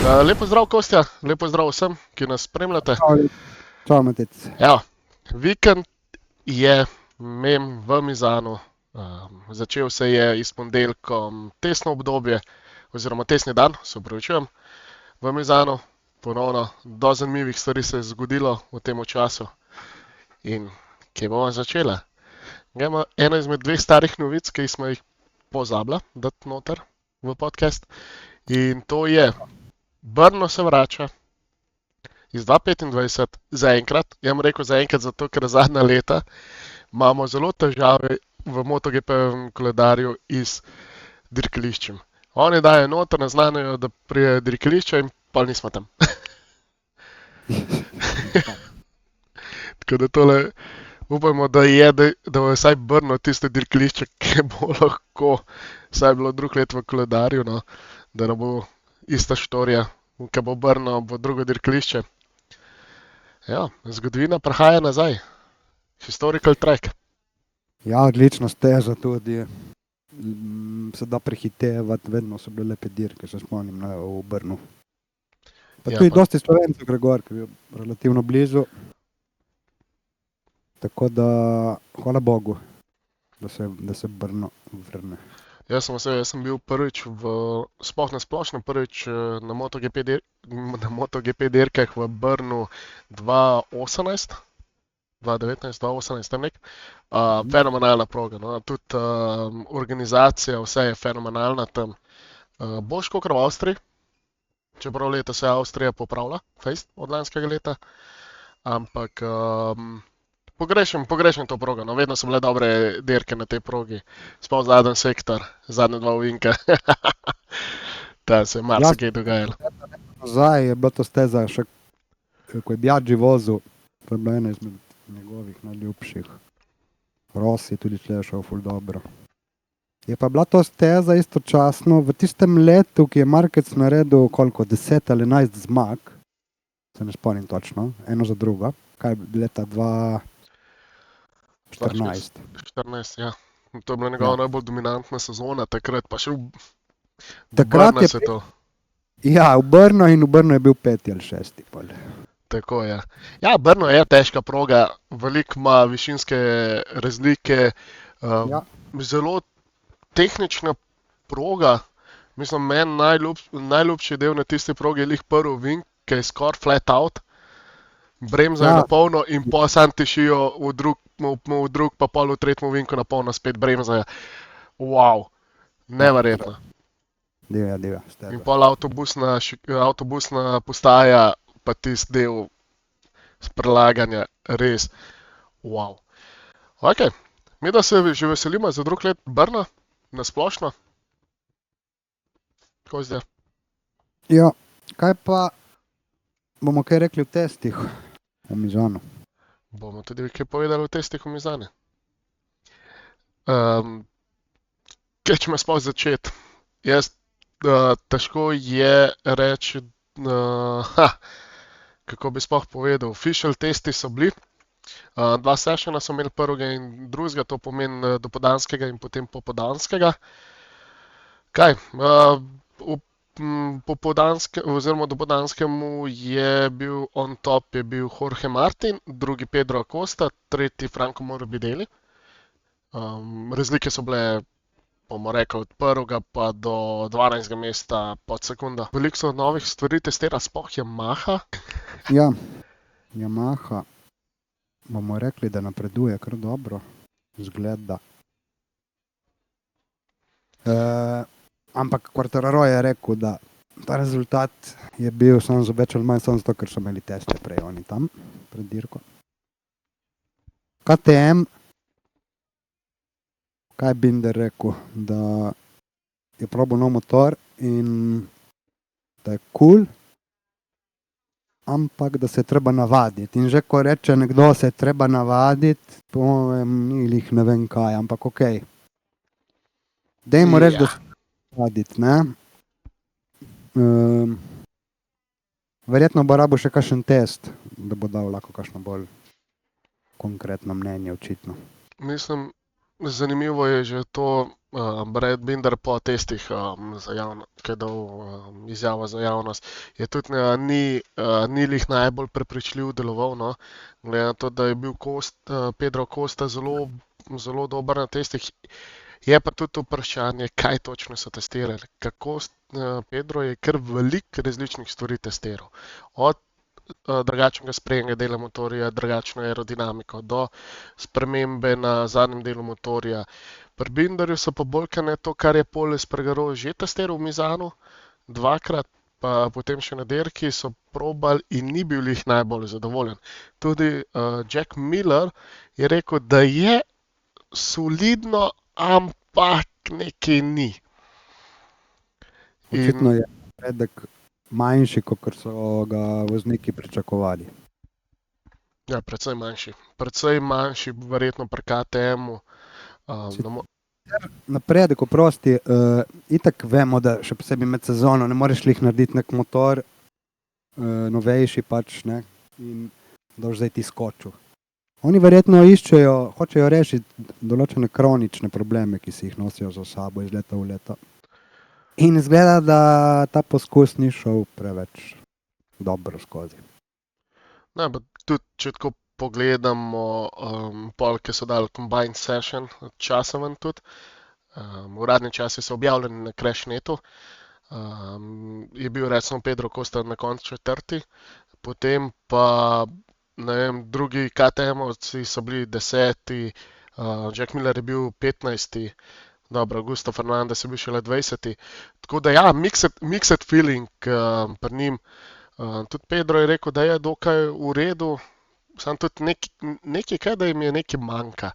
Lep pozdrav, Kostja, lep pozdrav vsem, ki nas spremljate. Čau, Matec. Evo, vikend je mem v Mizanu. Začel se je s ponedeljkom testno obdobje, oziroma testni dan, se upravičujem, v Mizanu. Ponovno, do zanimivih stvari se je zgodilo v tem času. In kje bomo začeli? Gremo ena izmed dveh starih novic, ki smo jih pozabila dati noter v podcast. In to je, Brno se vrača iz 2025, zaenkrat. Jaz bom rekel zaenkrat zato, ker zadnja leta imamo zelo težave v MotoGP koledarju iz dirkališčem. Oni dajo noter, naznanijo, da prije dirkališča in pa nismo tam. Tako da tole upajmo, da bo vsaj Brno tisto dirkališče, ki bo lahko vsaj bilo drug let v koledarju, no, da ne bo ista štorija, ki bo Brno bo drugo dirkališče. Ja, zgodovina prihaja nazaj. Historical track. Ja, odlična steza tudi. Se da prehitevati, vedno so bile lepe dirke, se spomnim v Brnu. Pa Ja, tudi pa- dosti Slovencev gre gor, ki je bil relativno blizu. Tako da, hvala Bogu, da se Brno vrne. Jaz sem bil prvič sploh na splošno prvič na MotoGP dirkah v Brnu 2018, 2019, 2018, tam nek. Fenomenalna proga, no. Tudi organizacija, vse je fenomenalna tam. Boljš kot v Avstriji, čeprav leta se Avstrija popravlja, fejst od lanskega leta. Ampak pogrešam to progo, no, vedno so bile dobre dirke na tej progi. Sploh zadnji sektor, zadnja dva ovinka. Tam se je marsikaj dogajalo. Nazaj je bila to steza še, ko je Biaggi vozil, to je bila ena izmed njegovih najljubših. Rossi tudi tle je šel ful dobro. Je pa bila to steza istočasno v tistem letu, ki je Marquez naredil koliko, 10 ali 11 zmag, se ne spomnim točno, eno za drugo, kaj je leta 2014. 14, ja. To je bila njegova najbolj dominantna sezona, takrat pa še v Takrat Brnu je se to. Ja, v Brno in v Brno je bil 5. ali 6. pol. Tako je. Ja, Brno je težka proga, veliko ima višinske razlike, Ja. zelo tehnična proga. Mislim, meni najljubši del na tisti progi je lih prvi ovink, ki je skoraj flat out, bremzajo Ja. na polno in pa sam tišijo v drug, pa pol v tretjem ovinku na polno spet bremzajo. Wow, neverjetno. Divja In steza. pol avtobusna postaja, pa tisti del prelaganja, res, wow. Ok, mi da se že veselimo za drug let Brna, na splošno. Kako zdaj? Ja, kaj pa bomo kaj rekli v testih v Mizanu? Bomo tudi kaj povedali o testih v Mizani. Kaj če me sploh začeti? Jaz, težko je reči, kako bi sploh povedal. Official testi so bili. Dva sessiona so imeli prvega in drugega, to pomeni dopoldanskega in potem popoldanskega. Kaj? Dopoldanskemu je bil on top, je bil Jorge Martin, drugi Pedro Acosta, tretji Franco Morbidelli. Razlike so bile, bomo rekli, od prvega pa do 12. mesta pod sekundo. Veliko so novih stvari testirali, sploh Yamaha. Ja, Yamaha, bomo rekli, da napreduje kar dobro, zgleda. Ampak Quartararo je rekel, da ta rezultat je bil samo za več ali manj samo zato, ker so imeli teste prej oni tam, pred dirko. KTM, kaj je Binder rekel, da je probal nov motor in da je cool, ampak da se je treba navaditi. In že ko reče nekdo, se je treba navaditi, ni lih ne vem kaj, ampak okej. Dajmo reči, da se navaditi, ne? Verjetno bo rabo še kakšen test, da bo dal lahko kakšno bolj konkretno mnenje, očitno. Mislim, zanimivo je že to, Brad Binder po testih ki je dal izjavo za javnost, je tudi ni lih najbolj prepričljiv deloval, no. Glede na to, da je bil Pedro Costa zelo dober na testih, je pa tudi vprašanje, kaj točno so testirali. Pedro je kar veliko različnih stvari testiral. Od drugačnega sprednjega dela motorja, drugačno aerodinamiko, do spremembe na zadnjem delu motorja. Pri Binderju so pa bolj kot ne to, kar je Pol Espargaro že testiral v Mizanu, dvakrat, pa potem še na dirki so probali in ni bil jih najbolj zadovoljen. Tudi Jack Miller je rekel, da je solidno, ampak nekaj ni. Očitno je napredek manjši, kot so ga vozniki pričakovali. Ja, precej manjši. Precej manjši, verjetno pri KTM-u. Napredek, oprosti, itak vemo, da še posebej med sezono ne moreš lih narediti nek motor, novejši pač, ne, in da boš zdaj ti skočil. Oni verjetno hočejo rešiti določene kronične probleme, ki si jih nosijo za sabo iz leta v leto. In izgleda, da ta poskus ni šel preveč dobro skozi. Ne, pa tudi, če tako pogledamo, pol, ki so dali combined session, časa ven tudi. Uradni časi so objavljeni na Crashnetu. Je bil recimo Pedro Costa na koncu četrti, potem pa, ne vem, drugi KTM-ovci so bili 10. Jack Miller je bil 15. Dobro, Augusto Fernandez je bil šele 20. Tako da ja, mixed feeling pri njim. Tudi Pedro je rekel, da je dokaj v redu, samo tudi nekaj, kaj da jim je nekaj manjka.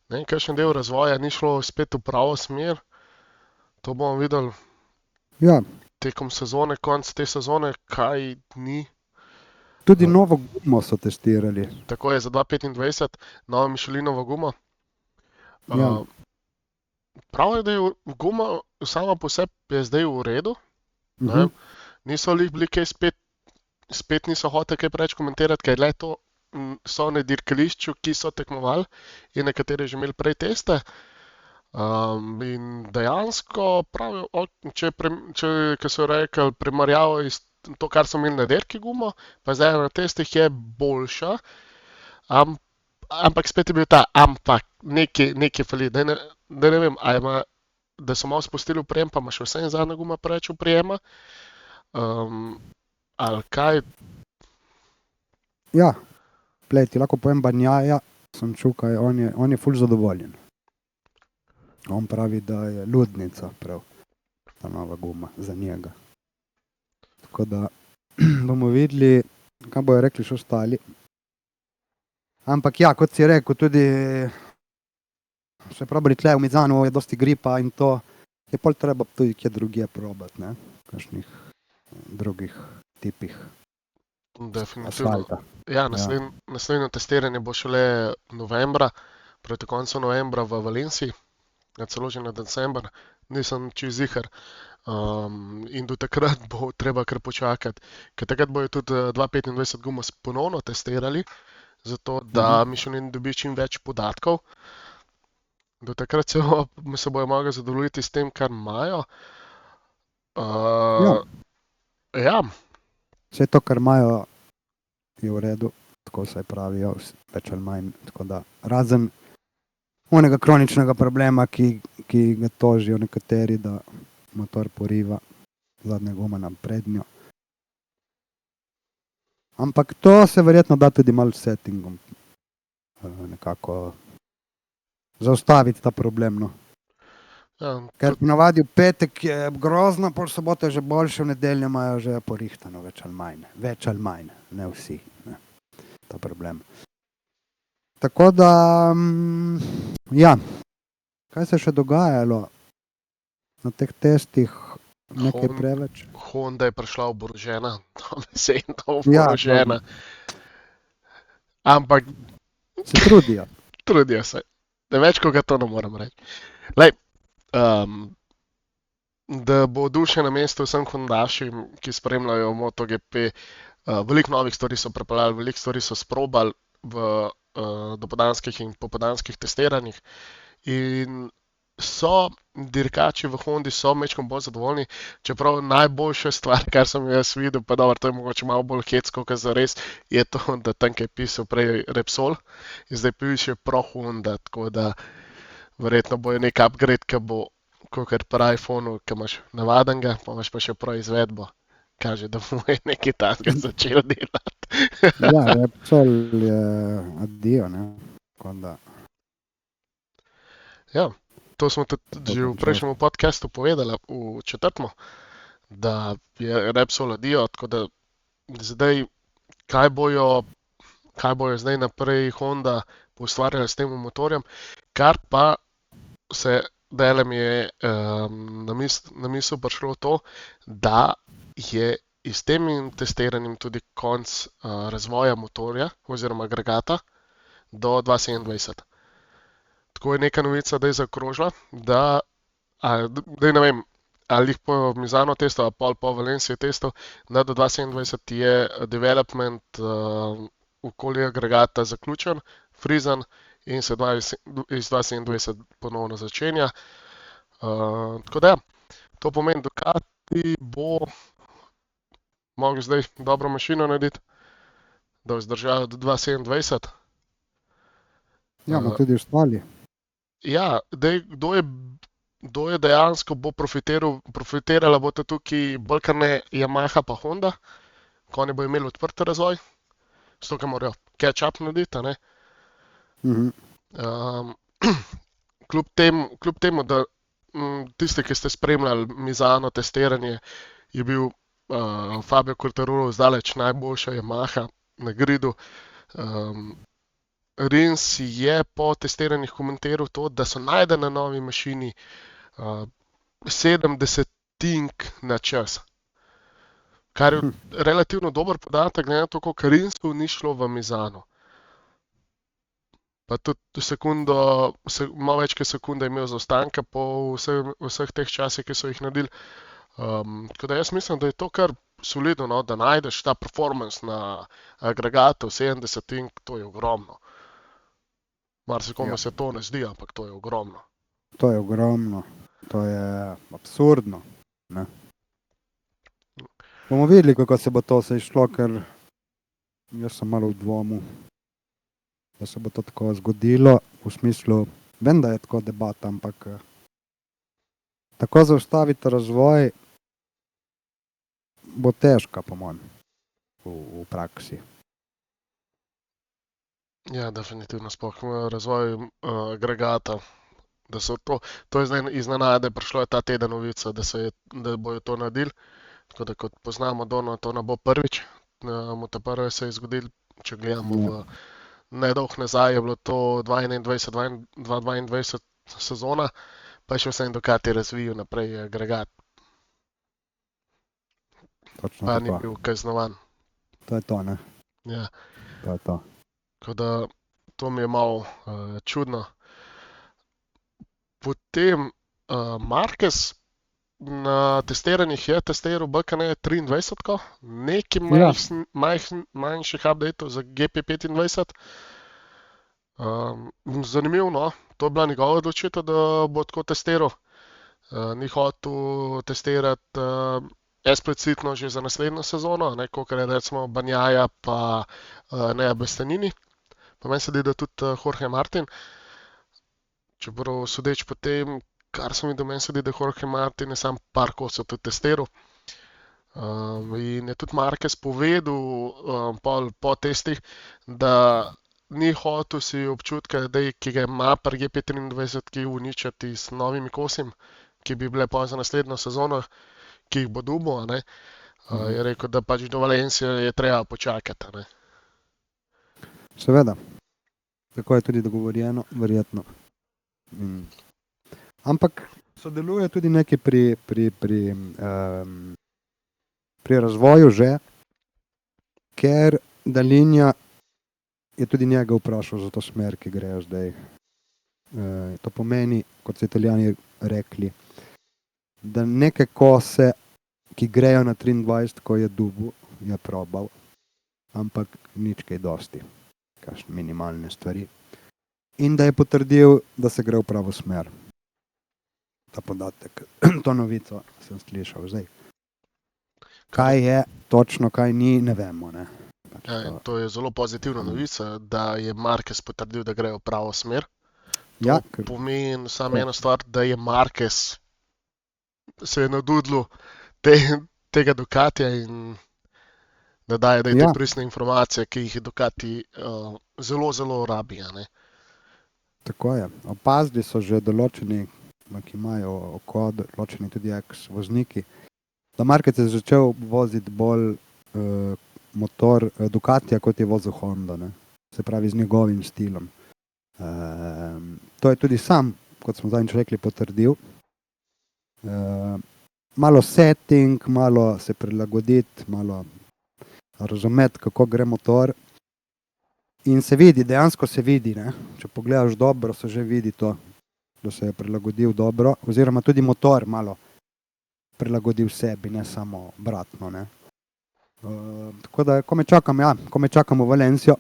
Ne vem, kakšen del razvoja ni šlo spet v pravo smer. To bomo videli Ja, tekom sezone, konc te sezone, kaj ni. tudi novo gumo so testirali. Tako je za 2025, novo Michelinovo gumo. Ja. Prav je, da je guma sama po sebi je zdaj v redu. Ne Mhm. vem, niso lih bili kaj spet niso hoteli kaj preveč komentirati, ker le to so na dirkališču, ki so tekmovali in nekateri že imeli prej teste. In dejansko pravijo, če so rekli primerjavo iz to, kar so imeli na dirki gumo, pa zdaj na testih je boljša, ampak spet je bil ta ampak, nekaj fali, da ne vem, da so malo spustili oprijem, pa ima še vse zadnja guma preveč oprijema. Ali kaj? Ja, ti lahko povem Banjaja, sem čukaj, on je ful zadovoljen. On pravi, da je ludnica prav, ta nova guma za njega. Tako da bomo videli, kaj bojo rekli še ostali. Ampak ja, kot si rekel, tudi še probali tle v Mizanu, je dosti gripa in to je pol treba tudi kje drugje probati, ne, kakšnih drugih tipih Definitivno. asfalta. Ja, naslednje testiranje bo šele novembra, proti koncu novembra v Valenciji, celo že na december, nisem čisto ziher. In do takrat bo treba kar počakati, ker takrat bojo tudi 2025 gumo ponovno testirali, zato da Michelin dobi čim več podatkov. Do takrat se bojo mogli zadovoljiti s tem, kar imajo. Ja. Vse to, kar imajo, je v redu, tako se pravijo, več ali manj. Tako da, razen onega kroničnega problema, ki ga tožijo nekateri, da motor poriva zadnja guma na prednjo. Ampak to se verjetno da tudi malo s settingom nekako zaustaviti ta problem, no. Ja, Ker ponavadi v petek je grozno, pol sobote je že boljše, v nedeljo imajo že porihtano, več ali manj, ne vsi, ne, ta problem. Tako da, ja, kaj se je še dogajalo na teh testih, nekaj preveč? Honda je prišla oborožena, dobesedno Ja, oborožena. Ampak Se trudijo. trudijo se. Da več kot to ne moram reči. Lej, da bo duše na mestu vsem hondašim, ki spremljajo MotoGP, veliko novih stvari so pripeljali, veliko stvari so sprobali v dopoldanskih in popoldanskih testiranjih. In so dirkači v Hondi so mečkom bolj zadovoljni, čeprav najboljša stvar, kar sem jaz videl, pa dobro, to je mogoče malo bolj hecko, kot za res, je to, da tam, ki je pisal prej Repsol, in zdaj piše Pro Honda, tako da verjetno bo nek upgrade, ki bo, kot pri iPhonu, ki imaš navadenga, pa imaš pa še Pro izvedbo. Kaže, da bo nekaj takega začel delati. Ja, Repsol je adijo, ne. Tako da, Ja, to smo tudi že v prejšnjem podcastu povedali, v četrtmu, da je Repsol adijo, tako da zdaj, kaj bojo zdaj naprej Honda ustvarjali s tem motorjem, kar pa se delem je na misel prišlo to, da je s tem testiranjem tudi konc razvoja motorja oziroma agregata do 2027. Tako je neka novica, da je zakrožila, da ne vem, ali jih po Mizano testov, ali po Valenciji testov, da do 2027 je development okolja agregata zaključen, frizan in se iz 2027 ponovno začenja. Tako da, to pomeni, da Ducati bo mogel zdaj dobro mašino narediti, da bo zdržal do 2027. ja, ima tudi ostali. Ja, dej, kdo je dejansko bo profitirala bo to tukaj bolj kar ne Yamaha pa Honda, ko oni bo imeli odprt razvoj, zato ker morajo catch-up narediti, a ne. Mhm. Kljub temu, da tisti, ki ste spremljali Mizano testiranje, je bil Fabio Quartararo zdaleč najboljša Yamaha na gridu. Rins je po testiranjih komentiral to, da so najdene na novi mašini 70 na čas. Kar je relativno dober podatek, glede na to, koliko Rinsu ni šlo v Mizano. Pa tudi sekundo, malo več kot sekunde je imel zaostanka po vseh teh časih, ki so jih naredili. Tako da jaz mislim, da je to kar solidno, no, da najdeš ta performance na agregatu 70, to je ogromno. Marsikomu se to ne zdi, ampak to je ogromno. To je ogromno, to je absurdno. Ne? Bomo videli, kako se bo to se išlo, ker jaz sem malo v dvomu, da se bo to tako zgodilo, v smislu, vem, da je tako debata, ampak tako zaustaviti razvoj bo težka, po mojem, v praksi. Ja, definitivno, sploh razvoj agregata. Da so to je zdaj iznenada, prišlo je ta teden novica, da bojo to naredili. Tako da kot poznamo Dono, to ne bo prvič. MotoPR se je zgodil, če gledamo v nedolg nazaj, je bilo to 2021-2022 sezona, pa je še vsem Ducati razvijal naprej agregat. Točno Pa ni tako. bil kaznovan. To je to, ne? Ja. To je to. Tako da to mi je malo čudno. Potem Marquez na testiranjih je testiral BKN 23, nekaj manjših updateov za GP25. Zanimivo, no, to je bila njegova odločitev, da bo tako testiral. Ni hotel testirati eksplicitno že za naslednjo sezono, kot je recimo Banjaja pa Nea Bastianini. Pa meni se zdi, da tudi Jorge Martin. Čeprav sodeč po tem, kar sem videl, meni se zdi, da Jorge Martin je sam par kosov tudi testiral. In je tudi Marquez povedal po testih, da ni hotel si občutka, ki ga ima pri GP23, ki uničiti s novimi kosim, ki bi bile pa za naslednjo sezono, ki jih bo dubo, a ne. Je rekel, da pač do Valencije je treba počakati, a ne. Seveda. Tako je tudi dogovorjeno, verjetno. Ampak sodeluje tudi nekaj pri razvoju že, ker Dalinja je tudi njega vprašal za to smer, ki grejo zdaj. To pomeni, kot so Italijani rekli, da neke kose, ki grejo na 23, ko je dubu, je probal, ampak nič kaj dosti. Kakšne minimalne stvari. In da je potrdil, da se gre v pravo smer. ta podatek, to novico sem slišal zdaj. Kaj je točno, kaj ni, ne vemo. Ne? Pač Ja, in to je zelo pozitivna novica, da je Marquez potrdil, da gre v pravo smer. To Ja, ker pomeni samo Ja. eno stvar, da je Marquez se je nadudlo tega Ducatija in da daje te Ja. pristne informacije, ki jih Ducati zelo, zelo rabi. a ne. tako je. Opazili so že določeni, ki imajo oko, določeni tudi ex-vozniki, da Marquez je začel voziti bolj motor Ducatija, kot je vozil Honda. Ne? Se pravi, z njegovim stilom. To je tudi sam, kot smo zadnjič rekli, potrdil. Malo setting, malo se prilagoditi, malo razumeti, kako gre motor. In se vidi, dejansko se vidi. Ne? Če pogledaš dobro, se že vidi to, da se je prilagodil dobro, oziroma tudi motor malo prilagodil sebi, ne samo obratno. Ne? Tako da, ko me čakamo Valencijo,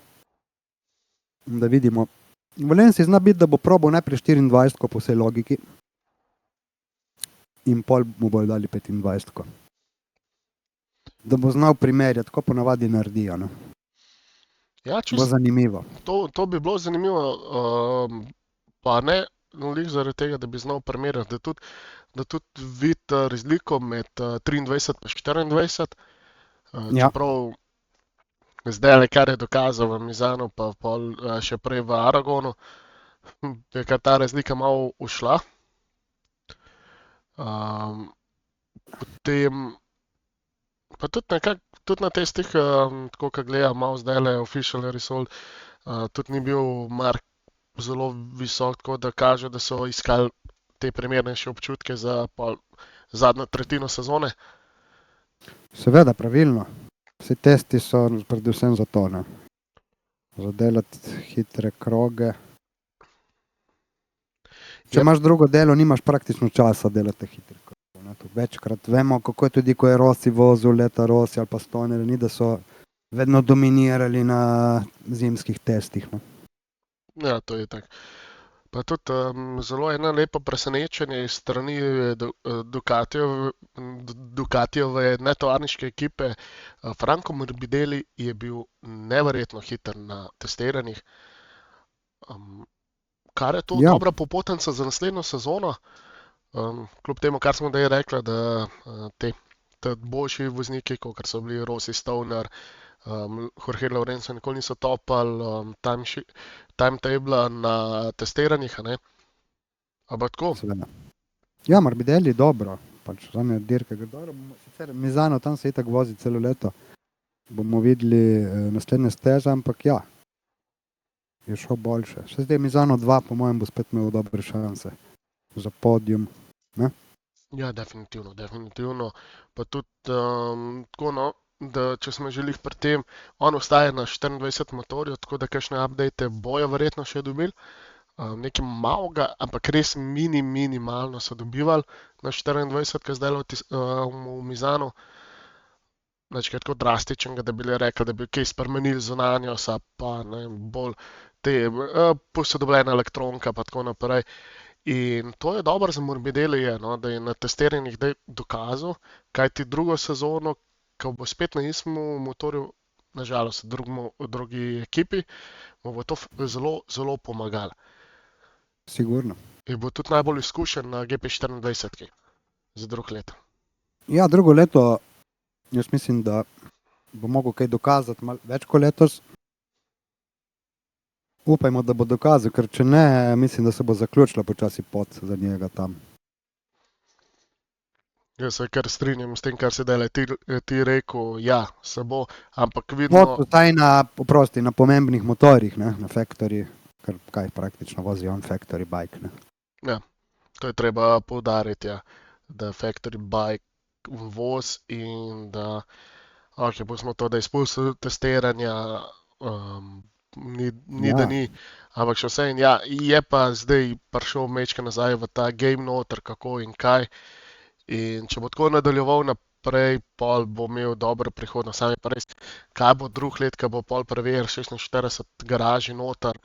da vidimo. V Valenciji zna biti, da bo probal najprej 24 po vsej logiki in pol mu bojo dali 25. Da bo znal primerjati, tako ponavadi naredijo. Ne? Ja, Bo zanimivo. to bi bilo zanimivo, pa ne lih zaradi tega, da bi znal primerjati, da tudi vidi razliko med 23 in 24. Ja. Čeprav zdaj le kar je dokazal v Mizanu, pa pol še prej v Aragonu, je kar ta razlika malo ušla. Potem pa tudi nekako, tudi na testih, tako kot gledam, malo zdaj le official result, tudi ni bil Mark zelo visok, tako da kaže, da so iskali te primernejše občutke za pol zadnjo tretjino sezone. Seveda, pravilno. Vsi testi so predvsem za to, ne? Za delati hitre kroge. Če Je- imaš drugo delo, nimaš praktično časa delati hitre kroge. Ne? To večkrat vemo, kako je tudi, ko je Rossi vozil leta Rossi ali pa Stoner, ni da so vedno dominirali na zimskih testih. Ne? Ja, to je tako. Pa tudi zelo ena lepa presenečenje iz strani Ducatijeve netovarniške ekipe. Franco Morbidelli je bil neverjetno hiter na testiranjih. Kar je to Ja. dobra popotnica za naslednjo sezono. Kljub temu, kar smo zdaj rekli, da te boljši vozniki, kot so bili Rossi, Stoner, Jorge Lorenzo, nikoli niso topali timetable na testiranjih. a ne. Ampak tako, Seveda. Ja, Morbidelli dobro. Pač zadnje dirke gre dobro. Sicer Mizano tam se itak vozi celo leto. Bomo videli naslednje steze, ampak ja, je šel boljše. Še zdaj Mizano 2, po mojem, bo spet imel dobre šanse za podium. ja, definitivno, definitivno. Pa tudi tako, no, da če smo želeli pri tem, on ostaje na 24 motorju, tako da kakšne update bojo verjetno še dobili. Nekaj malega, ampak res minimalno so dobivali na 24, ki zdaj v Mizanu. Večkrat tako drastičnega, da bi rekli, da bi kaj spremenili zunanjost, pa ne vem, bolj te posodobljena elektronka pa tako naprej. In to je dobro za Morbidelli, no, da je na testiranjih dokazal, kaj ti drugo sezono, ko bo spet na istem motorju, nažalost v drugi ekipi, mu bo to zelo, zelo pomagalo. Sigurno. In bo tudi najbolj izkušen na GP24 za drug let. Ja, drugo leto, jaz mislim, da bo mogel kaj dokazati malo več kot letos. Upajmo, da bo dokazal, ker če ne, mislim, da se bo zaključila počasi pot za njega tam. Jaz se kar strinjam s tem, kar se dela ti rekel, ja, se bo, ampak vidno, Vsaj na pomembnih motorjih, ne, na factory, ker kaj praktično vozi on factory bike. Ne. to je treba poudariti, ja, da factory bike voz in da, ok, pustimo to, da je izpustil testiranja, ni Ja. da ni, ampak še vse in ja, je pa zdaj prišel mečka nazaj v ta game noter, kako in kaj. In če bo tako nadaljeval naprej, pol bo imel dobro prihodnost. Sami pa res, kaj bo drug let, ko bo pol preveril 46 garaži noter,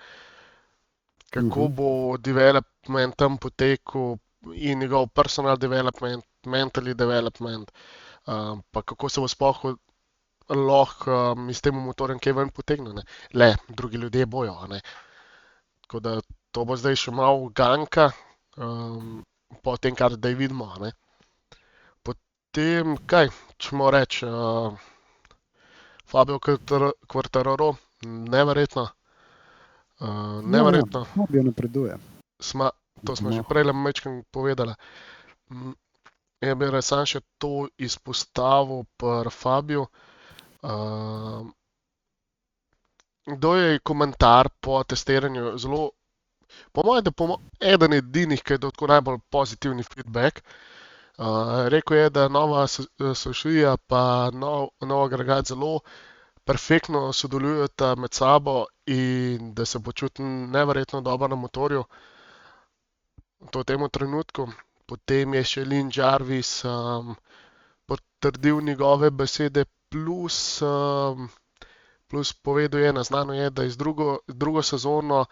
kako bo development tam potekel, in njegov personal development, mentally development, pa kako se bo sploh lahko s tem motorjem kaj ven potegnil. Ne. Le, drugi ljudje bojo. Ne. Tako da to bo zdaj še malo ganka, po tem, kar zdaj vidimo. Ne. Potem, kaj, čemo reči, Fabio Quartararo, neverjetno. Neverjetno. Fabio napreduje. To smo že prej mečkam povedali. Jaz bi sam še to izpostavil pri Fabiju. Kdo je komentar po testiranju zelo, po mojem, da eden edinih, ki je dal tako najbolj pozitivni feedback. Rekel je, da nova Sošija pa nov agregat zelo perfektno sodelujeta med sabo in da se počuti neverjetno dobro na motorju v tem trenutku. Potem je še Lin Jarvis potrdil njegove besede, plus povedal je, naznano je, da iz drugo sezono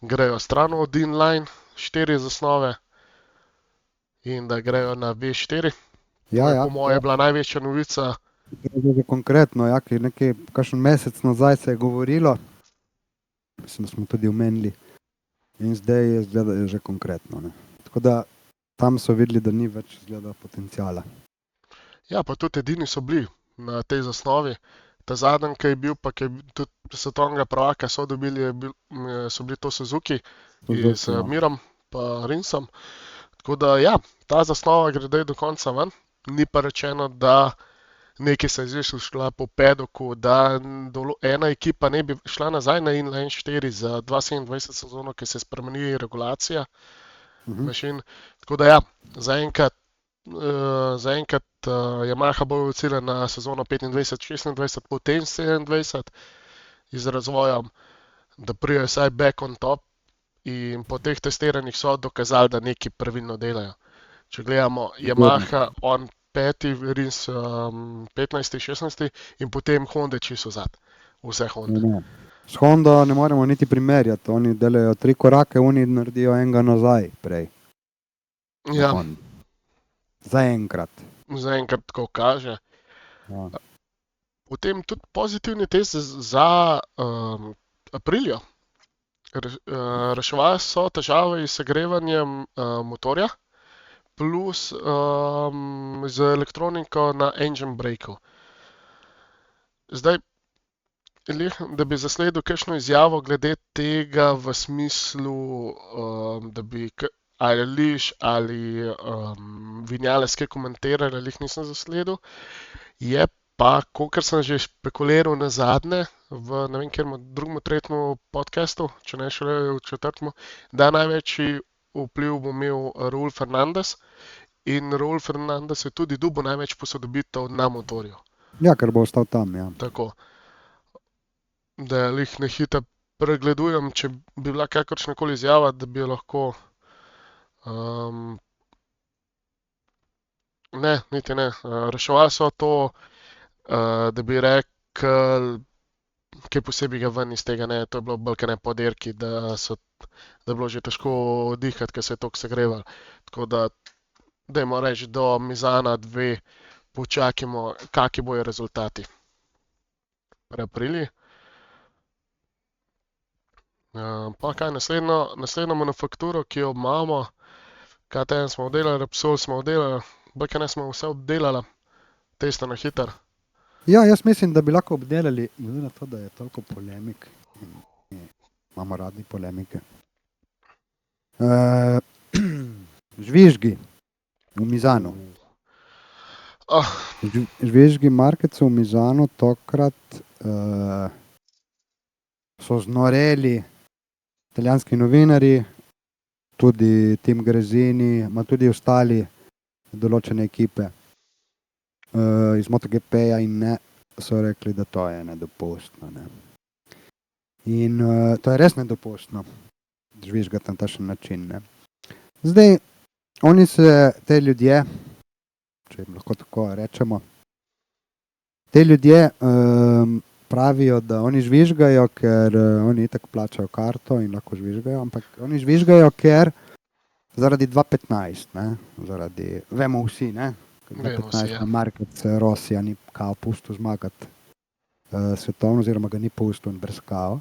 grejo stran od inline 4 zasnove in da grejo na V4. Po mojem je bila največja novica. Konkretno, ja, kakšen mesec nazaj se je govorilo, mislim, da smo tudi omenili, in zdaj je izgleda že konkretno. Ne. Tako da tam so videli, da ni več izgleda potencijala. Ja, pa tudi edini so bili na tej zasnovi. Ta zadnji, ki je bil, pa ki je tudi svetovnega prvaka so dobili, so bili to Suzuki z Mirom pa Rinsom. Tako da ja, ta zasnova gre do konca ven. Ni pa rečeno, da nekaj se je zdaj šla po pedoku, da ena ekipa ne bi šla nazaj na inline 4 za 2027 sezono, ki se spremeni regulacija mašin. Tako da ja, zaenkrat Yamaha bo cilja na sezono 25-26, potem 27 z razvojem, da prijo vsaj back on top in po teh testiranjih so dokazali, da nekaj pravilno delajo. Če gledamo Yamaha, on 5, Rins 15-16 in potem Honda čisto zad. Vse Honda. S Hondo ne moremo niti primerjati, oni delajo 3 korake, oni naredijo enega nazaj prej. Ja. Zaenkrat. Zaenkrat tako kaže. Ja. Potem tudi pozitivni test za Aprilio. Reševali so težave s segrevanjem motorja plus z elektroniko na engine breaku. Zdaj, da bi zasledil kakšno izjavo glede tega v smislu, da bi ali Liš ali Vinales kaj komentirali, ali jih nisem zasledil. Je pa, kolikor sem že špekuliral na zadnje, v ne vem, kjer drugem, tretjem podcastu, če ne šele v četrtem, da največji vpliv bo imel Raul Fernandez in Raul Fernandez je tudi dobil največ posodobitev na motorju. Ja, ker bo ostal tam, ja. Tako. Da jih ne hitro pregledujem, če bi bila kakršnakoli izjava, da bi lahko ne, niti ne. Reševali so to, da bi rekel, kaj posebej ga ven iz tega ne, to je bilo bolj ne po dirki, da je bilo že težko dihati, ker se je toliko segrevalo. Tako da, dajmo reči, do Mizana 2 počakajmo, kakšni bojo rezultati. Pri Apriliji. Pa kaj, naslednjo manufakturo, ki jo imamo, KTM smo obdelali, Repsol smo obdelali, BKN smo vse obdelali, testa na hiter. Ja, jaz mislim, da bi lahko obdelali, glede na to, da je toliko polemik. Imamo radi polemike. Žvižgi v Mizanu. Žvižgi Markecu v Mizanu tokrat so znoreli italijanski novinarji, tudi Tim Grezini, ma tudi ostali določene ekipe iz MotoGP-ja in ne, so rekli, da to je nedopustno. Ne. In to je res nedopustno, žvižgati na takšen način. Ne. Zdaj, oni se, te ljudje, če jim lahko tako rečemo, te ljudje pravijo, da oni žvižgajo, ker oni itak plačajo karto in lahko žvižgajo, ampak oni žvižgajo, ker zaradi 2.15, ne, vemo vsi, ne, Vemo vsi, 2.15 ja. na Markec Rosija ni kao pustil zmagati svetovno, oziroma ga ni pustil in brez kao.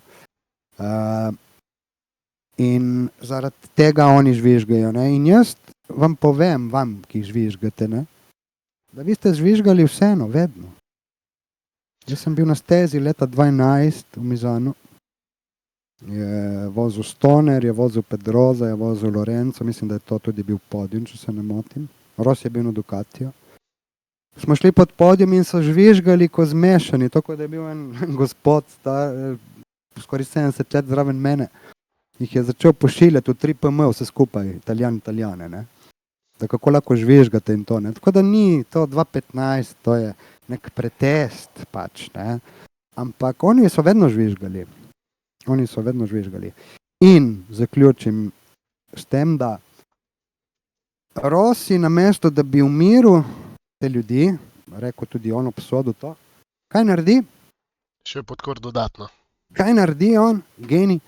In zaradi tega oni žvižgajo, ne, in jaz vam povem, ki žvižgate, ne, da vi ste žvižgali vseeno, vedno. Jaz sem bil na stezi leta 2012 v Mizanu, je vozil Stoner, je vozil Pedroza, je vozil Lorenzo, mislim, da je to tudi bil podium, če se ne motim. Ros je bil na Ducatiju. Smo šli pod podium in so žvižgali ko zmešani, tako da je bil en gospod, skoraj 70 let zraven mene, jih je začel pošiljati v 3PM vse skupaj, Italijane, ne. Da kako lahko žvižgate in to, ne. Tako da ni to 2.15, to je nek pretest pač, ne. Ampak oni so vedno žvižgali. In zaključim s tem, da Rossi namesto, da bi umiril te ljudi, rekel tudi on obsodil to, kaj naredi? Še podkor dodatno. Kaj naredi on, genij?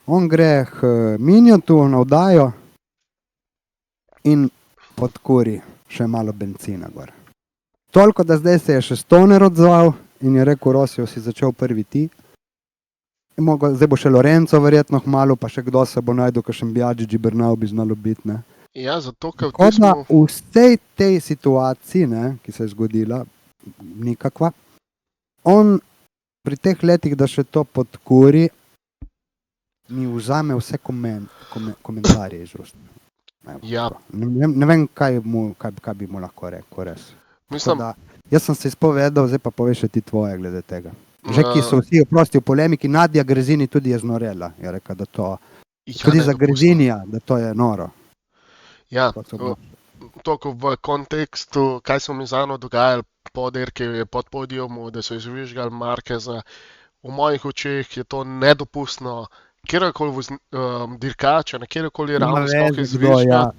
On gre k Minjotu na vdajo in podkuri še malo benzina gor. Toliko, da zdaj se je še Stoner odzval in je rekel, Rossi, si začel prvi ti. Zdaj bo še Lorenzo verjetno malo, pa še kdo se bo najdel, kakšen Biaggi Bernal bi znalo biti, ne. Ja, zato, ker Tako da v vsej tej situaciji, ne, ki se je zgodila, nikakva, on pri teh letih, da še to podkuri, mi vzame vse komentarje iz ust. Ja. Ne vem, kaj bi mu lahko rekel, res. Mislim, Jaz sem se izpovedal, zdaj pa poveš še ti tvoje glede tega. Že ki so vsi oprosti v polemiki, Nadja Grezini tudi je znorela, je rekla, da to, tudi za Grezinija, da to je noro. Ja, toliko v kontekstu, kaj so mi zano dogajali po dirki pod podiumu, da so izvižgali Marqueza. V mojih očeh je to nedopustno, kjerkoli dirkača, na kjerkoli ravni sploh izvižga.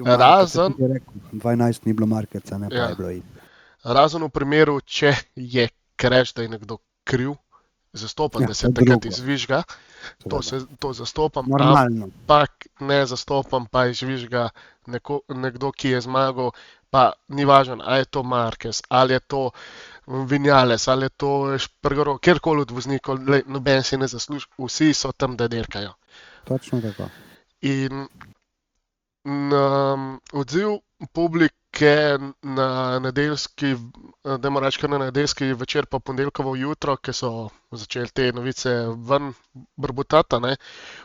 Razen 12 ni bilo Marqueza, ne pa je bilo iti. Razen v primeru, če je crash, da je nekdo kriv, zastopam, da se takrat izvižga, to zastopam, normalno. Ampak ne zastopam, pa izvižga nekdo, ki je zmagal, pa ni važno, ali je to Marquez, ali je to Vinales, ali je to Espargaro, kjerkoli od voznikov, noben si ne zasluži, vsi so tam, da dirkajo. Točno tako. In odziv publike na nedeljski, dajmo reči, na nedeljski večer pa ponedeljkovo jutro, ki so začeli te novice ven brbotati, ne,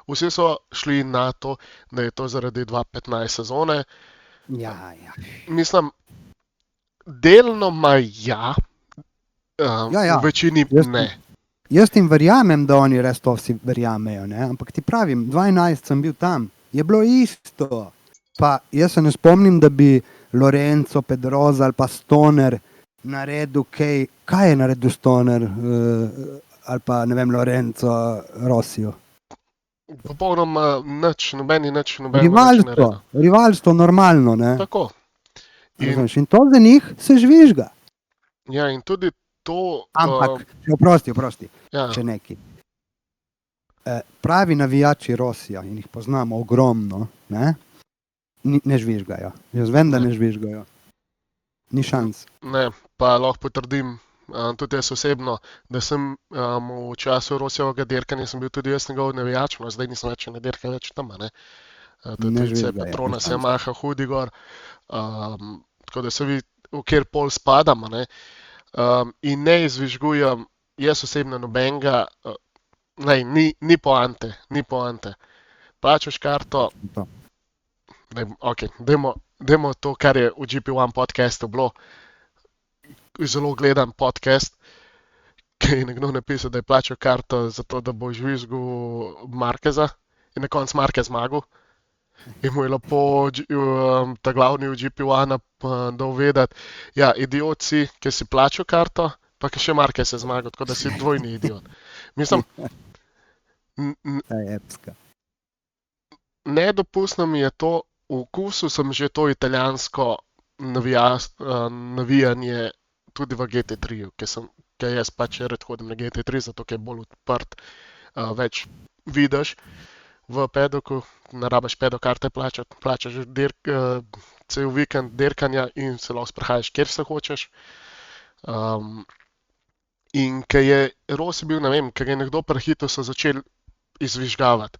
vsi so šli na to, da je to zaradi 2015 sezone. Ja. Mislim, deloma ja, v večini ne. Jaz jim verjamem, da oni res to vsi verjamejo, ne, ampak ti pravim, 12 sem bil tam, je bilo isto. Pa jaz se ne spomnim, da bi Lorenzo, Pedroza ali pa Stoner naredil kaj je naredil Stoner ali pa ne vem Lorenzo Rossiju. Popolnoma nič, noben rivalstvo normalno, ne. Tako. In to za njih se žvižga. Ja, in tudi to... Ampak, oprosti, ja. Če neki. Pravi navijači Rossija, in jih poznamo ogromno, ne. Ne žvižgajo. Jaz vem, da ne žvižgajo. Ni šans. Ne, pa lahko potrdim, tudi jaz osebno, da sem v času Rossijevega dirkanja sem bil tudi jaz njegov navijač, no zdaj nisem več ne dirka več tam, ne. Tudi se Petronas, Yamaha, Hudigor, tako da se vidi, v kjer pol spadamo, ne. In ne izvižgujem, jaz osebno nobenega, ni poante. Plačaš karto, dajmo to, kar je v GP1 podcastu bilo, zelo gledan podcast, ki je nekdo napisal, da je plačal karto zato, da bo žvižgal Marqueza in na koncu Marquez zmagal. In mu je lepo ta glavni v GP1 dal vedeti, ja, idiot si, ki si plačal karto, pa ki še Marquez je zmagal, tako da si dvojni idiot. Mislim, nedopustno mi je to, v okusu sem že to italijansko navijanje tudi v GT3, ker jaz pač red hodim na GT3, zato ker je bolj odprt, več vidiš. v pedoku, ne rabiš pedokarte plačati, plačaš cel vikend dirkanja in se lahko sprehajaš, kjer se hočeš. In ker je Rossi bil, ne vem, ker je nekdo prehitel, so začeli izvižgavati.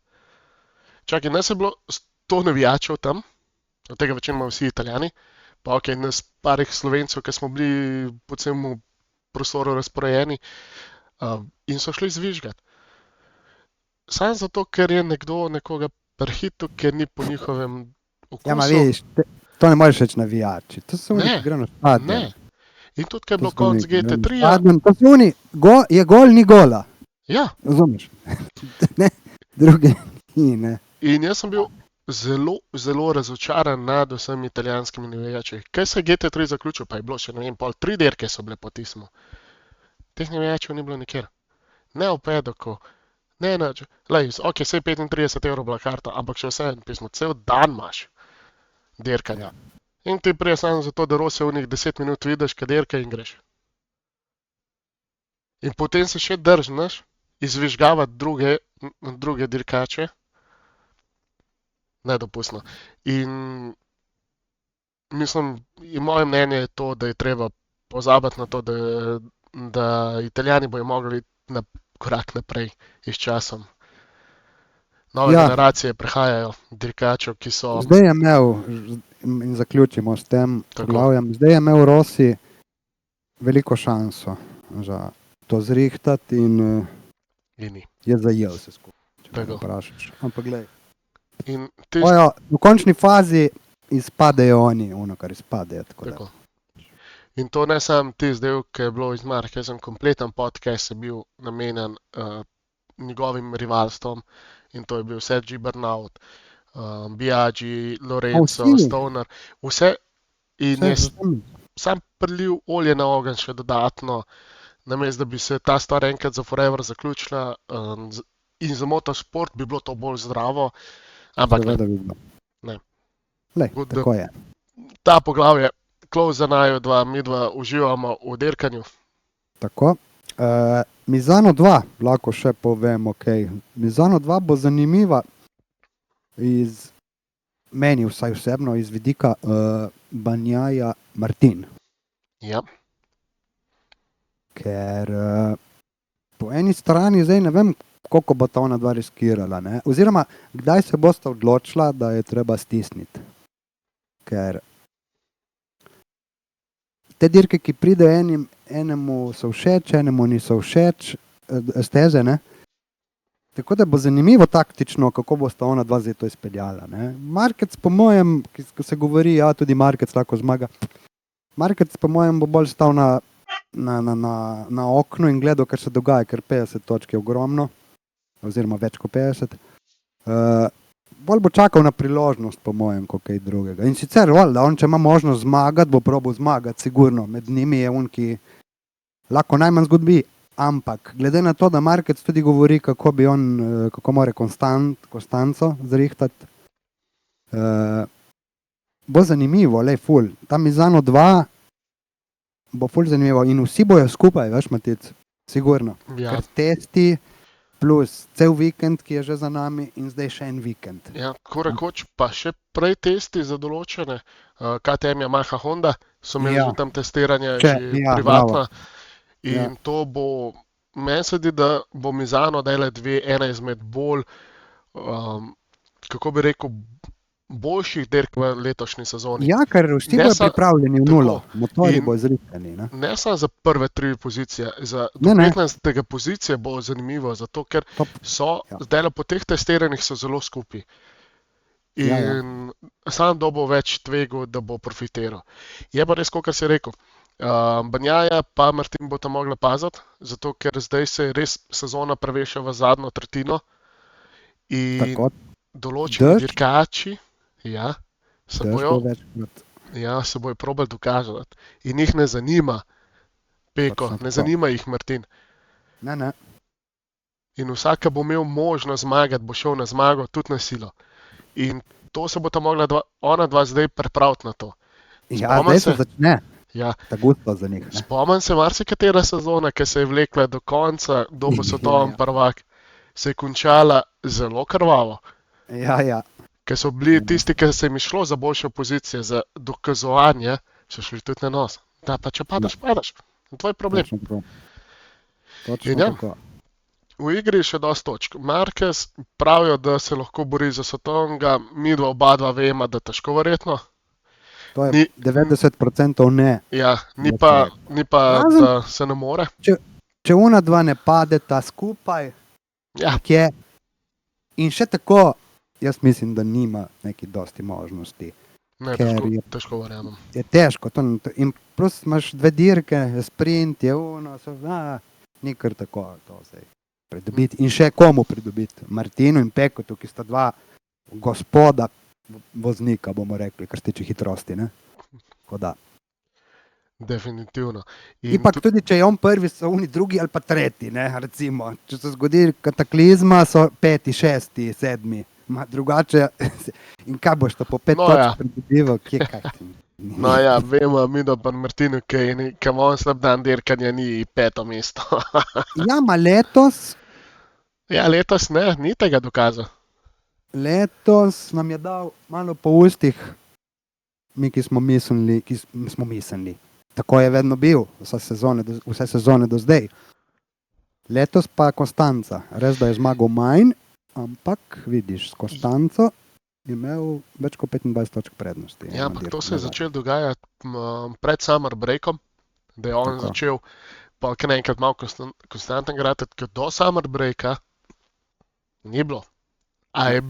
Čakaj, nas je bilo 100 navijačev tam, od tega večinoma vsi Italijani, pa ok, nas parih Slovencev, ki smo bili po celem prostoru razporejeni, in so šli zvižgati. Samo zato, ker je nekdo nekoga prehitel, ker ni po njihovem Ja, ma okusu. vidiš, to ne moreš reči navijači, to so oni, Ne, ki grejo na stadion. Ne. In tudi, ker je To bilo so konc oni, ki grejo na GT3, stadion, to so oni, je gol, ni gola, ja. razumeš? Ne, druge ni, ne. In jaz sem bil zelo, zelo razočaran nad vsemi italijanskimi navijači. Kaj se je GT3 zaključil, pa je bilo še, ne vem, pol 3 dirke so bile po tismu. Teh navijačev ni bilo nikjer. Ne v pedoku, ne nič. Lej, ok, sej 35 evrov bila karta, ampak še vse, pismo, cel dan imaš dirkanja. In ti prije samo zato, da Rossi v njih 10 minut vidiš, kaj dirka in greš. In potem se še držneš, izvižgavati druge dirkače. Nedopustno. In mislim, in moje mnenje je to, da je treba pozabiti na to, da Italijani bojo mogli na korak naprej s časom. Nove Ja. generacije prihajajo, dirkačev, ki so... Zdaj je imel, in zaključimo s tem Tako. poglavjem, zdaj je imel Rossi veliko šanso za to zrihtati in Ini. je zajel se skupaj, če me Tako. vprašaš. Ampak glej, In ti... v končni fazi izpadejo oni, ono kar izpadejo. Tako da. Tako. In to ne samo ti zdaj, ki je bilo iz Marka, jaz sem kompleten podcast je bil namenjen njegovim rivalstvom in to je bil Sergi Bernaut, Biaggi, Lorenzo, vsi. Stoner, vse in Vse je razumem. sam prelil olje na ogenj še dodatno, namesto da bi se ta stvar enkrat za forever zaključila in za motosport bi bilo to bolj zdravo, ampak ne, Seveda bi bilo. Ne. Lej, Good, tako je. ta poglavje, close za naju dva, mi dva uživamo v dirkanju. Tako. Mizano 2, lahko še povem, ok. Mizano 2 bo zanimiva meni vsaj osebno, iz vidika Banjaja Martin. Ja, Ker po eni strani zdaj ne vem, koliko bo ta ona dva riskirala, ne? Oziroma, kdaj se bosta odločila, da je treba stisniti. Ker te dirke, ki pridejo enemu so všeč, enemu niso všeč, steze, ne? Tako da bo zanimivo taktično, kako bosta ona dva zdaj to izpeljala, ne? Markec po mojem, ko se govori, ja, tudi Markec lahko zmaga, Markec po mojem bo bolj stal na oknu in gledal, kar se dogaja, ker 50 točk je ogromno, oziroma več kot 50. Bolj bo čakal na priložnost, po mojem, kot kaj drugega. In sicer, da on, če ima možnost zmagati, bo probal zmagati, sigurno. Med njimi je on, ki lahko najmanj zgodbi, ampak glede na to, da Markec tudi govori, kako mora Konstanco zrihtati, bo zanimivo, ful. Ta Mizano 2 bo ful zanimivo in vsi bojo skupaj, veš, Matic, sigurno. ja, Ker testi plus cel vikend, ki je že za nami in zdaj še en vikend. ja, tako rekoč, pa še prej testi za določene, KTM, Yamaha, Honda, so imeli Ja. že tam testiranje, Če, že ja, privatna. bravo. In Ja. to bo, meni se zdi, da bo Mizano dele ena izmed bolj, kako bi rekel, boljših dirk v letošnji sezoni. Ja, ker vsi Ne bojo sa- pripravljeni v tako. nulo, motorji In- bojo zrihtani. Ne? Ne samo za prve 3 pozicije, za Ne, ne. 15. pozicije bo zanimivo, zato ker Top. so Ja. zdaj po teh testiranjih so zelo skupaj. In Ja, ja. sam dobo več tvegu, da bo profitiral. Je pa res, kot si rekel, Banjaja pa Martin bo tam mogla paziti, zato ker zdaj se je res sezona preveša v zadnjo tretjino in Tako, določeni Dež? dirkači, ja, se da bojo bo večkrat. Ja, se bojo probali dokazati. In jih ne zanima Peko, Točno ne tako. zanima jih Martin. Ne. In vsak, ki bo imel možnost zmagati, bo šel na zmago, tudi na silo. In to se bo ta mogla ona dva zdaj pripraviti na to. Ja, Spomnim zdaj se se- začne. Ja, Ta gusto za njih. Ne? spomnim se marsikatera sezona, ki se je vlekla do konca, kdo bo svetovni Ja. prvak, se je končala zelo krvavo. Ja. Ker so bili tisti, ki se jim je šlo za boljše pozicije, za dokazovanje, so šli tudi na nos. Da, pa če padaš, padaš. Tvoj problem. Točno prav. Točno In ja. tako. V igri je še dosti točk. Marquez pravijo, da se lahko bori za svetovnega, mi oba vemo, da težko verjetno. To je Ni- 90% ne. Ja, ni Ja, pa, Razen- da se ne more. Če ona dva ne padeta skupaj, Ja, kje. In še tako, jaz mislim, da nima neki dosti možnosti. ne, Ker težko, je- težko verjamem. Je težko. In plus imaš dve dirke, sprint je ni kar tako to zdaj pridobiti. In še komu pridobiti? Martinu in Pekotu, ki sta dva gospoda voznika, bomo rekli, kar se tiče hitrosti. Ne? Tako da. Definitivno. Ipak tudi, če je on prvi, so oni drugi ali pa tretji, ne, recimo. Če se zgodi kataklizma, so peti, šesti, sedmi. Drugače, in kaj boš to po 5 No, točk ja. pridobival, kje kaj ti? No ja, vemo, mi da pa Martinu, ki ima on slab dan dirkanja, ni 5. mesto. Ja, ma letos Ja, letos ne, ni tega dokaza. nam je dal malo po ustih, mi, ki smo mislili. Tako je vedno bil, vse sezone do zdaj. Letos pa Konstanca. Res, da je zmagal manj, ampak vidiš, s Konstanco je imel več kot 25 točk prednosti. Ja, ampak to se je začelo dogajati pred summer breakom, da je on Tako. začel pa kar naenkrat malo konstanten igrati, ker do summer breaka ni bilo. A je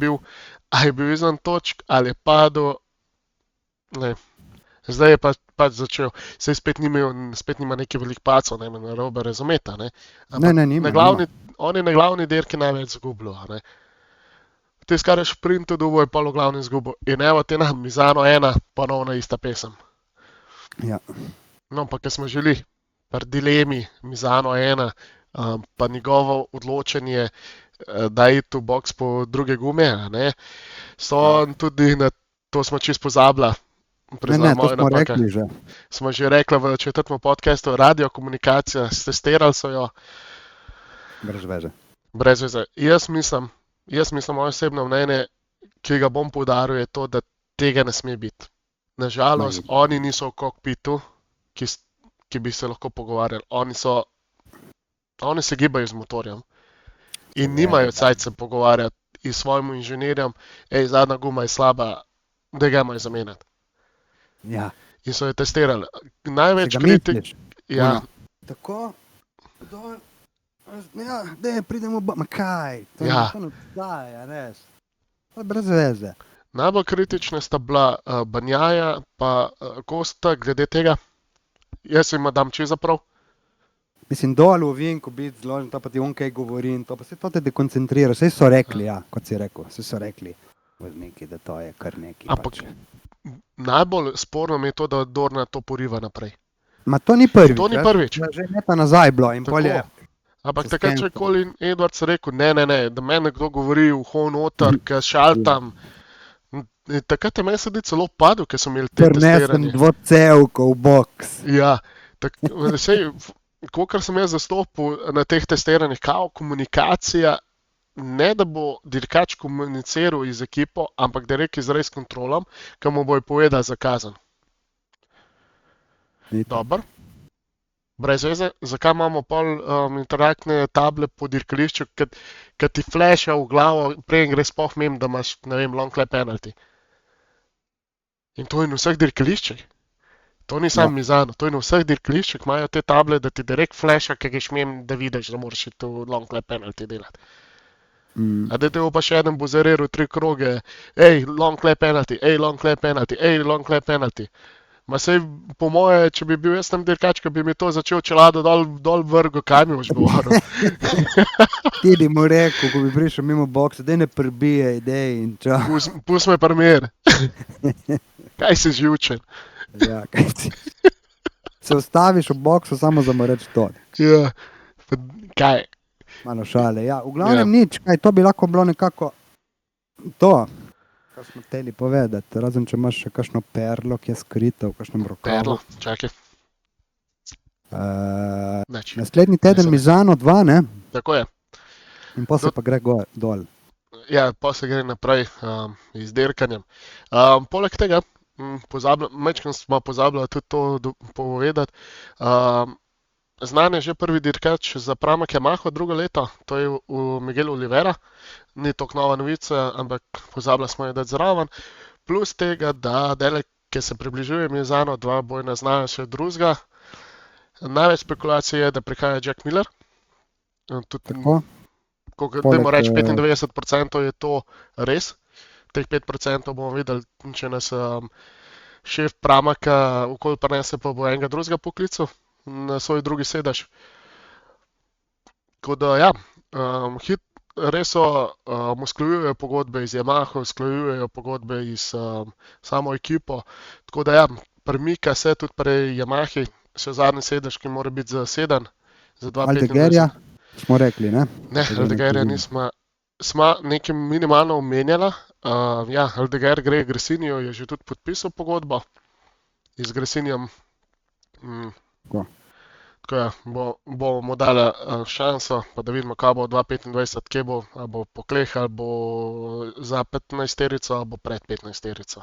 bil izven točk, ali je padel, ne. Zdaj je pač začel, saj spet nima neki velik pacov, ne me narobe razumeta, ne. Ampak Ne, nima. on je na glavni dirki največ zgubil, a ne. Tisto, kar je šprintu dobil, je pa v glavni zgubil. In evo te na Mizano 1, ponovno ista pesem. Ja. No, pa ker smo želi pri dilemi Mizano 1, pa njegovo odločanje, da je iti v boks po druge gume, a ne, so tudi na to smo čisto pozabila. Ne, to smo rekli že. Smo že rekli v 4. podcastu, radiokomunikacija, testirali so jo. Brez veze. Brez veze. Jaz mislim, moje osebno mnenje, ki ga bom poudaril, je to, da tega ne sme biti. Nažalost, oni niso v kokpitu, ki bi se lahko pogovarjali. Oni se gibajo z motorjem in nimajo cajt se pogovarjati in svojim inženirjem, zadnja guma je slaba, da ga imajo zamenjati. Ja. In so jo testirali. Največ Tega kritik. misliš? Ja, Tako, dol, ja, ne, pridemo, ma kaj, to Ja. ne obstaja, res. To je brez veze. najbolj kritična sta bila Banjaja pa Kosta glede tega. Jaz jim dam čisto prav. Mislim, dol v Vinku biti zložen, to pa ti on kaj govori in to, pa se to te dekoncentrira. Vse so rekli, ja, kot si rekel, vse so rekli vozniki, da to je kar neki. Ampak pač. najbolj sporno mi je to, da Dorna to poriva naprej. Ma to ni prvič. To ni veš, prvič. Že leta nazaj bilo in Tako. pol je. Ampak Se takrat, če je skenko. Colin Edwards rekel, ne, da meni nekdo govori v uho noter, ker šaltam. In takrat je meni sedi celo padel, ker so imeli te Prinesem testiranje. dvocevko v boks. Ja, kolikor sem jaz zastopil na teh testiranjih, kao komunikacija, ne da bo dirkač komuniciral z ekipo, ampak da reki z res kontrolom, ki mu bojo povedali zakazan. Ni to. Dobro. Brez veze, zakaj imamo pol interaktne table po dirkališču, ki ti flasha v glavo, prej gre sploh mem, da imaš, ne vem, long lap penalty. In to je na vseh dirkališčih. To ni samo Mizano, to je na vseh dirkališčih, imajo te table, da ti direkt flasha, ki greš mem, da vidiš, da moraš iti v long lap penalty delati. A da te bo pa še eden bo zariral 3 kroge, long lap penalty, long lap penalty, long lap penalty. Ma sej, po moje, če bi bil jaz tam dirkač, ki bi mi to začel čelado dol vrgo, kaj mi boš govoril? Ti bi mu rekel, ko bi prišel mimo boksa, da ne prbije idej in čau. Pust me primer. Kaj si živčen? Ja, kaj si. Se ustaviš v boksu samo za mu reči to. Ja, pa kaj? Malo šale. Ja, v glavnem Ja. nič, kaj to bi lahko bilo nekako to, kar smo hteli povedati. Razen, če imaš še kakšno perlo, ki je skrita v kakšnem rokavu. Perlo, čakaj, Uh, neč. naslednji teden Nisem. Mizano 2, ne? Tako je. In potem se pa gre dol. ja, pa se gre naprej z dirkanjem. Poleg tega, mečkam smo pozabili tudi to povedati. Znan je že prvi dirkač za Pramac Yamaha drugo leto, to je v Miguel Oliveira. Ni to nova novica, ampak pozabili smo jo dati zraven. Plus tega, da Dele, ki se približuje Mizano, dva bojna znajo še drugega. Največ spekulacij je, da prihaja Jack Miller. Tudi, Tako. dajmo reči, Poleg, 95% je to res. Teh 5% bomo videli, če nas šef Pramaka okoli prenese, pa bo enega drugega poklical na svoj drugi sedež. Tako da, ja, res so, usklajujejo pogodbe iz Yamaha, usklajujejo pogodbe iz samo ekipo. Tako da, ja, premika se tudi pri Yamahi, še zadnji sedež, ki mora biti zaseden za 2,25. Aldeguerja smo rekli, ne? Ne, Aldeguerja nismo. Sma nekaj minimalno omenjala. Ja, Aldeguer gre Gresinijo, je že tudi podpisal pogodbo z Gresinijem. Tako. Tako ja, bomo dali šanso, pa da vidimo, kaj bo 2,25, kje bo, ali bo pokleh, ali bo za 15-terico, ali bo pred 15-terico.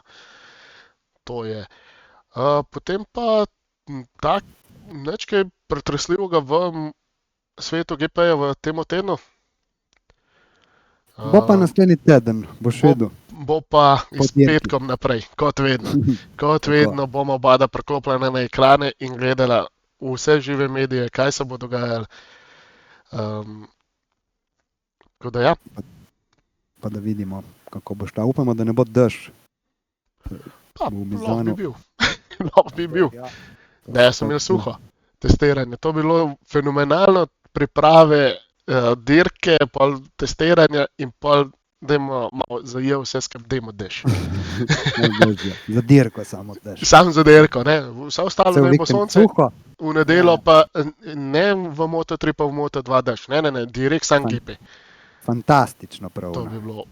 To je. Potem pa tak, nič kaj pretresljivega v svetu GP-ja v tem tednu. Bo pa naslednji teden, boš videl. Bo pa s Podjetje. petkom naprej, kot vedno. Kot vedno bomo oba preklopljena na ekrane in gledala vse žive medije, kaj se bo dogajalo. Tako da ja, Pa da vidimo, kako bo šla. Upamo, da ne bo dež. pa, v lahko Mizanu. bi bil. Lahko bi bil. Ja. Ne, sem imel suho testiranje. To bi bilo fenomenalno, priprave dirke, pol testiranja in pol, dajmo malo zajel vse skupaj, dajmo dež. Najboljše. Za dirko samo dež. Sam za dirko, ne. Vse ostalo Cel naj bo vikend sonce, suho. v nedeljo Ja. pa ne v Moto3 pa v Moto2 dež. Ne, direkt sam Fajn. GP. Fantastično prav. To bi bilo,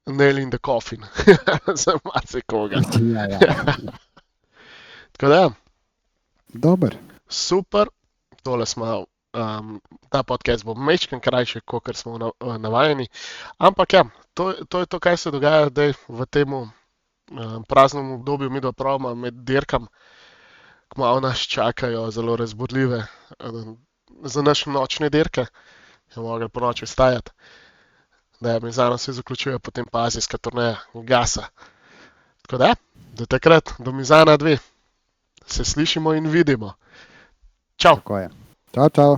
nail in the coffin. Za marsikoga. Ja, ja. Tako da, ja, Dober. super, tole smo, ta podcast bo mečken krajši, kot smo navajeni. Ampak ja, to je to, kaj se dogaja zdaj v tem praznem obdobju, mi dva pravima med dirkam. Kmalu nas čakajo zelo razburljive za naše nočne dirke, ki bomo mogli po noči vstajati. Da, Mizano se zaključuje, potem pa azijska turneja gasa. Tako da, do takrat, do Mizana 2, se slišimo in vidimo. Čau! Tako je. Čau, čau.